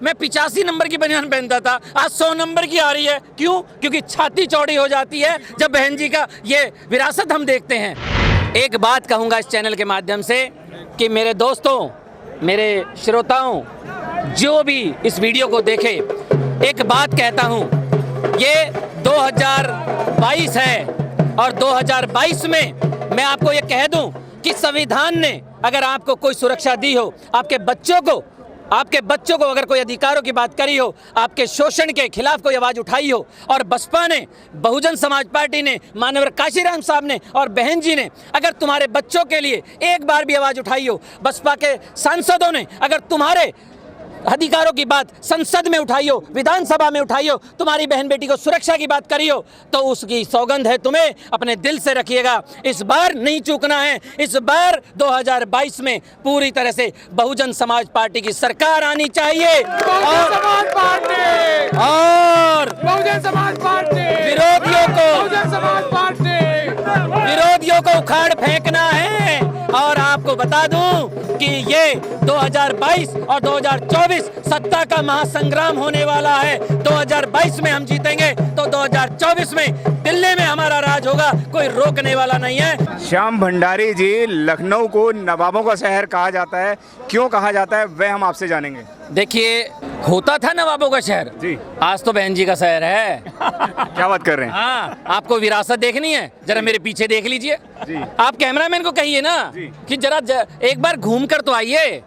मैं 85 नंबर की बनियान पहनता था, आज 100 नंबर की आ रही है। क्यों? क्योंकि छाती चौड़ी हो जाती है जब बहन जी का ये विरासत हम देखते हैं। एक बात कहूँगा इस चैनल के माध्यम से कि मेरे दोस्तों, मेरे श्रोताओं, जो भी इस वीडियो को देखे, एक बात कहता हूँ, ये 2022 है और 2022 में मैं आपको ये कह दूं कि संविधान ने अगर आपको कोई सुरक्षा दी हो, आपके बच्चों को अगर कोई अधिकारों की बात करी हो, आपके शोषण के खिलाफ कोई आवाज़ उठाई हो, और बसपा ने, बहुजन समाज पार्टी ने, माननीय काशीराम साहब ने और बहन जी ने अगर तुम्हारे बच्चों के लिए एक बार भी आवाज़ उठाई हो, बसपा के सांसदों ने अगर तुम्हारे अधिकारों की बात संसद में उठाई हो, विधानसभा में उठाई हो, तुम्हारी बहन बेटी को सुरक्षा की बात करी हो, तो उसकी सौगंध है तुम्हें, अपने दिल से रखिएगा। इस बार नहीं चूकना है। इस बार 2022 में पूरी तरह से बहुजन समाज पार्टी की सरकार आनी चाहिए और विरोधियों को उखाड़ फेंकना है। और आपको बता दूं कि ये 2022 और 2024 सत्ता का महासंग्राम होने वाला है। 2022 में हम जीतेंगे तो 2024 में दिल्ली में हमारा राज होगा, कोई रोकने वाला नहीं है। श्याम भंडारी जी, लखनऊ को नवाबों का शहर कहा जाता है, क्यों कहा जाता है वह हम आपसे जानेंगे। देखिए, होता था नवाबों का शहर जी, आज तो बहन जी का शहर है। क्या बात कर रहे हैं। हाँ, आपको विरासत देखनी है, जरा मेरे पीछे देख लीजिए। आप कैमरामैन को कहिए ना कि जरा एक बार घूम कर तो आइए।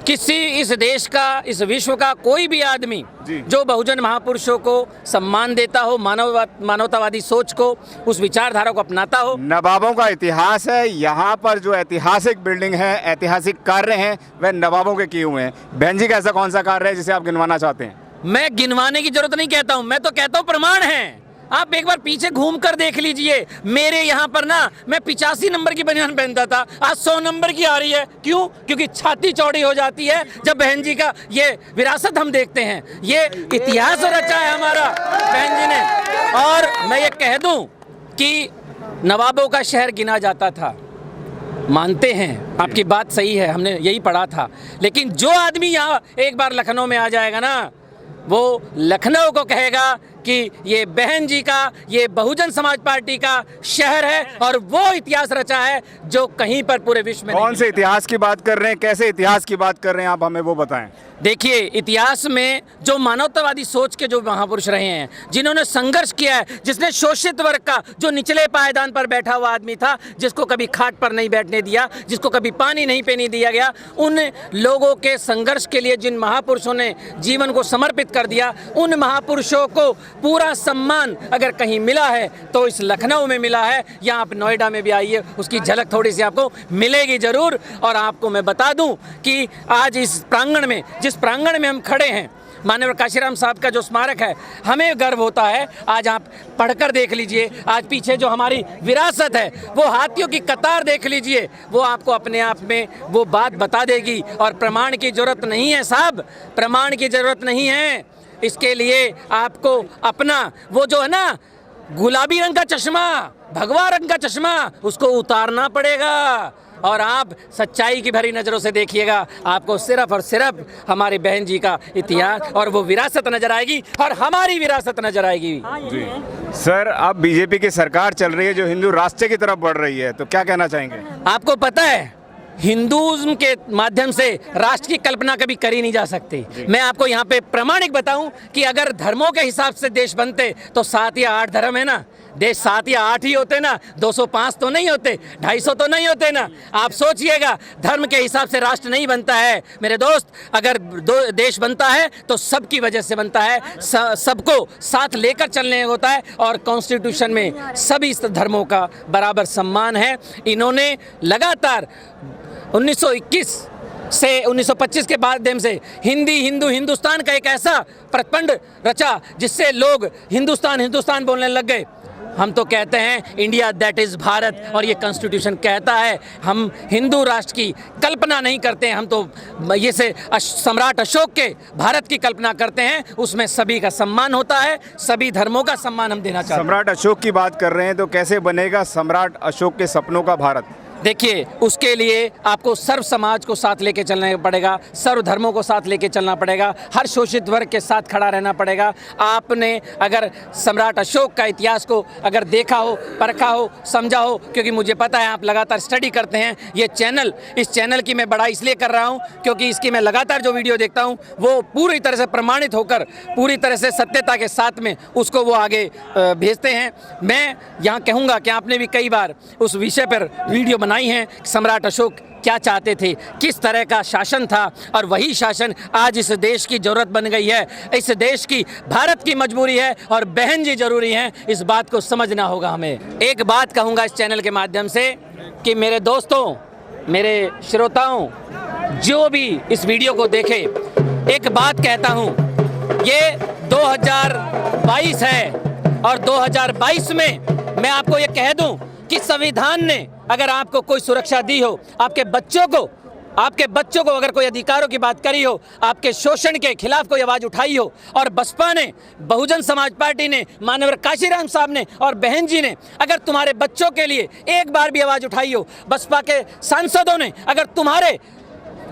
किसी इस देश का, इस विश्व का कोई भी आदमी जो बहुजन महापुरुषों को सम्मान देता हो, मानवतावादी सोच को, उस विचारधारा को अपनाता हो। नवाबों का इतिहास है, यहाँ पर जो ऐतिहासिक बिल्डिंग है, ऐतिहासिक कार्य हैं, वह नवाबों के किए हुए हैं। बहन जी का ऐसा कौन सा कार्य है जिसे आप गिनवाना चाहते हैं। मैं गिनवाने की जरूरत नहीं कहता हूँ, मैं तो कहता हूँ प्रमाण है। आप एक बार पीछे घूम कर देख लीजिए। मेरे यहाँ पर ना, मैं 85 नंबर की बनियान पहनता था, आज 100 नंबर की आ रही है। क्यों? क्योंकि छाती चौड़ी हो जाती है जब बहन जी का ये विरासत हम देखते हैं। ये इतिहास रचा है हमारा बहन जी ने। और मैं ये कह दूं कि नवाबों का शहर गिना जाता था, मानते हैं, आपकी बात सही है, हमने यही पढ़ा था। लेकिन जो आदमी यहाँ एक बार लखनऊ में आ जाएगा ना, वो लखनऊ को कहेगा कि ये बहन जी का, ये बहुजन समाज पार्टी का शहर है और वो इतिहास रचा है जो कहीं पर पूरे विश्व में। कौन से इतिहास की बात कर रहे हैं, कैसे इतिहास की बात कर रहे हैं आप, हमें वो बताएं। देखिए, इतिहास में जो मानवतावादी सोच के जो महापुरुष रहे हैं, जिन्होंने संघर्ष किया है, जिसने शोषित वर्ग का, जो निचले पायदान पर बैठा हुआ आदमी था, जिसको कभी खाट पर नहीं बैठने दिया, जिसको कभी पानी नहीं पीने दिया गया, उन लोगों के संघर्ष के लिए जिन महापुरुषों ने जीवन को समर्पित कर दिया, उन महापुरुषों को पूरा सम्मान अगर कहीं मिला है तो इस लखनऊ में मिला है। यहाँ आप नोएडा में भी आइए, उसकी झलक थोड़ी सी आपको मिलेगी जरूर। और आपको मैं बता दूं कि आज इस प्रांगण में, जिस प्रांगण में हम खड़े हैं, माननीय काशीराम साहब का जो स्मारक है, हमें गर्व होता है। आज आप पढ़कर देख लीजिए, आज पीछे जो हमारी विरासत है, वो हाथियों की कतार देख लीजिए, वो आपको अपने आप में वो बात बता देगी। और प्रमाण की जरूरत नहीं है साहब, प्रमाण की जरूरत नहीं है। इसके लिए आपको अपना वो जो है ना गुलाबी रंग का चश्मा, भगवा रंग का चश्मा, उसको उतारना पड़ेगा और आप सच्चाई की भरी नज़रों से देखिएगा। आपको सिर्फ और सिर्फ हमारी बहन जी का इतिहास और वो विरासत नजर आएगी और हमारी विरासत नजर आएगी। जी सर, अब बीजेपी की सरकार चल रही है जो हिंदू राष्ट्र की तरफ बढ़ रही है, तो क्या कहना चाहेंगे। आपको पता है, हिंदुज़्म के माध्यम से राष्ट्र की कल्पना कभी करी नहीं जा सकती। मैं आपको यहाँ पे प्रामाणिक बताऊं कि अगर धर्मों के हिसाब से देश बनते तो 7 या 8 धर्म है ना, देश 7 या 8 ही होते ना, 205 तो नहीं होते, 250 तो नहीं होते ना। आप सोचिएगा, धर्म के हिसाब से राष्ट्र नहीं बनता है मेरे दोस्त। अगर देश बनता है तो सबकी वजह से बनता है, सबको साथ लेकर चलने होता है। और कॉन्स्टिट्यूशन में सभी धर्मों का बराबर सम्मान है। इन्होंने लगातार 1921 से 1925 के बाद से हिंदुस्तान का एक ऐसा प्रपंड रचा जिससे लोग हिंदुस्तान बोलने लग गए। हम तो कहते हैं इंडिया दैट इज़ भारत, और ये कॉन्स्टिट्यूशन कहता है हम हिंदू राष्ट्र की कल्पना नहीं करते हैं, हम तो ये से सम्राट अशोक के भारत की कल्पना करते हैं। उसमें सभी का सम्मान होता है, सभी धर्मों का सम्मान हम देना चाहते हैं। सम्राट अशोक की बात कर रहे हैं तो कैसे बनेगा सम्राट अशोक के सपनों का भारत। देखिए, उसके लिए आपको सर्व समाज को साथ लेके चलना पड़ेगा, सर्व धर्मों को साथ लेके चलना पड़ेगा, हर शोषित वर्ग के साथ खड़ा रहना पड़ेगा। आपने अगर सम्राट अशोक का इतिहास को अगर देखा हो, परखा हो, समझा हो, क्योंकि मुझे पता है आप लगातार स्टडी करते हैं, ये चैनल, इस चैनल की मैं बड़ाई इसलिए कर रहा हूँ क्योंकि इसकी मैं लगातार जो वीडियो देखता हूँ वो पूरी तरह से प्रमाणित होकर, पूरी तरह से सत्यता के साथ में उसको वो आगे भेजते हैं। मैं यहाँ कहूँगा कि आपने भी कई बार उस विषय पर वीडियो बनाई हैं, सम्राट अशोक क्या चाहते थे, किस तरह का शासन था, और वही शासन आज इस देश की ज़रूरत बन गई है, इस देश की, भारत की मजबूरी है, और बहन जी ज़रूरी हैं। इस बात को समझना होगा हमें। एक बात कहूँगा इस चैनल के माध्यम से कि मेरे दोस्तों, मेरे श्रोताओं, जो भी इस वीडियो को देखे, एक बात कहता हूँ, ये 2022 है और 2022 में मैं आपको ये कह दूं कि संविधान ने अगर आपको कोई सुरक्षा दी हो, आपके बच्चों को अगर कोई अधिकारों की बात करी हो, आपके शोषण के खिलाफ कोई आवाज़ उठाई हो, और बसपा ने, बहुजन समाज पार्टी ने, माननीय काशीराम साहब ने और बहन जी ने अगर तुम्हारे बच्चों के लिए एक बार भी आवाज़ उठाई हो, बसपा के सांसदों ने अगर तुम्हारे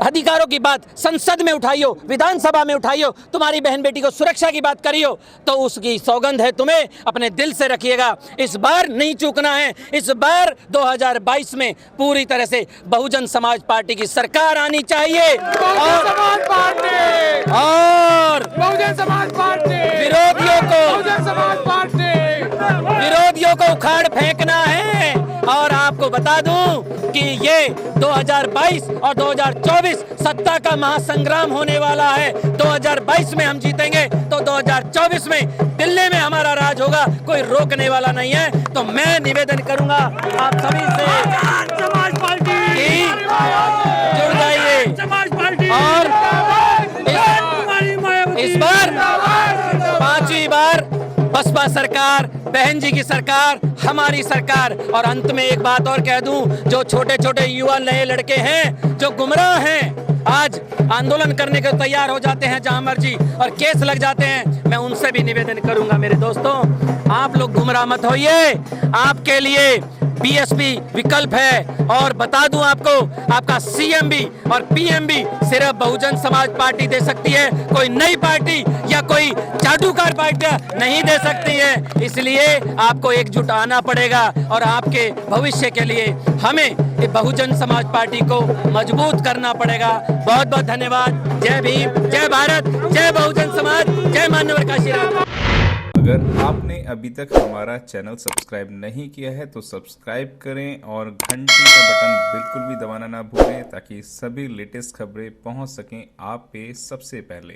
अधिकारों की बात संसद में उठाई हो, विधानसभा में उठाई हो, तुम्हारी बहन बेटी को सुरक्षा की बात करी हो, तो उसकी सौगंध है तुम्हें, अपने दिल से रखिएगा। इस बार नहीं चूकना है। इस बार 2022 में पूरी तरह से बहुजन समाज पार्टी की सरकार आनी चाहिए और विरोधियों को उखाड़ फेंकना है। और आपको बता दूं कि ये 2022 और 2024 सत्ता का महासंग्राम होने वाला है। 2022 में हम जीतेंगे तो 2024 में दिल्ली में हमारा राज होगा, कोई रोकने वाला नहीं है। तो मैं निवेदन करूंगा आप सभी से कि जुड़ जाइए और इस बार 5वीं बार बसपा सरकार, बहन जी की सरकार, हमारी सरकार। और अंत में एक बात और कह दूं, जो छोटे छोटे युवा नए लड़के हैं जो गुमराह हैं, आज आंदोलन करने के तैयार हो जाते हैं जहां मर्जी और केस लग जाते हैं, मैं उनसे भी निवेदन करूंगा मेरे दोस्तों, आप लोग गुमराह मत होइए। आपके लिए बीएसपी विकल्प है। और बता दूं आपको, आपका सीएम भी और पीएम भी सिर्फ बहुजन समाज पार्टी दे सकती है, कोई नई पार्टी या कोई चाटुकार पार्टी नहीं दे सकती है। इसलिए आपको एकजुट आना पड़ेगा और आपके भविष्य के लिए हमें बहुजन समाज पार्टी को मजबूत करना पड़ेगा। बहुत बहुत धन्यवाद। जय भीम, जय भारत, जय बहुजन समाज, जय माननीय काशीराम। अगर आपने अभी तक हमारा चैनल सब्सक्राइब नहीं किया है तो सब्सक्राइब करें और घंटी का बटन बिल्कुल भी दबाना ना भूलें ताकि सभी लेटेस्ट खबरें पहुंच सकें आप पे सबसे पहले।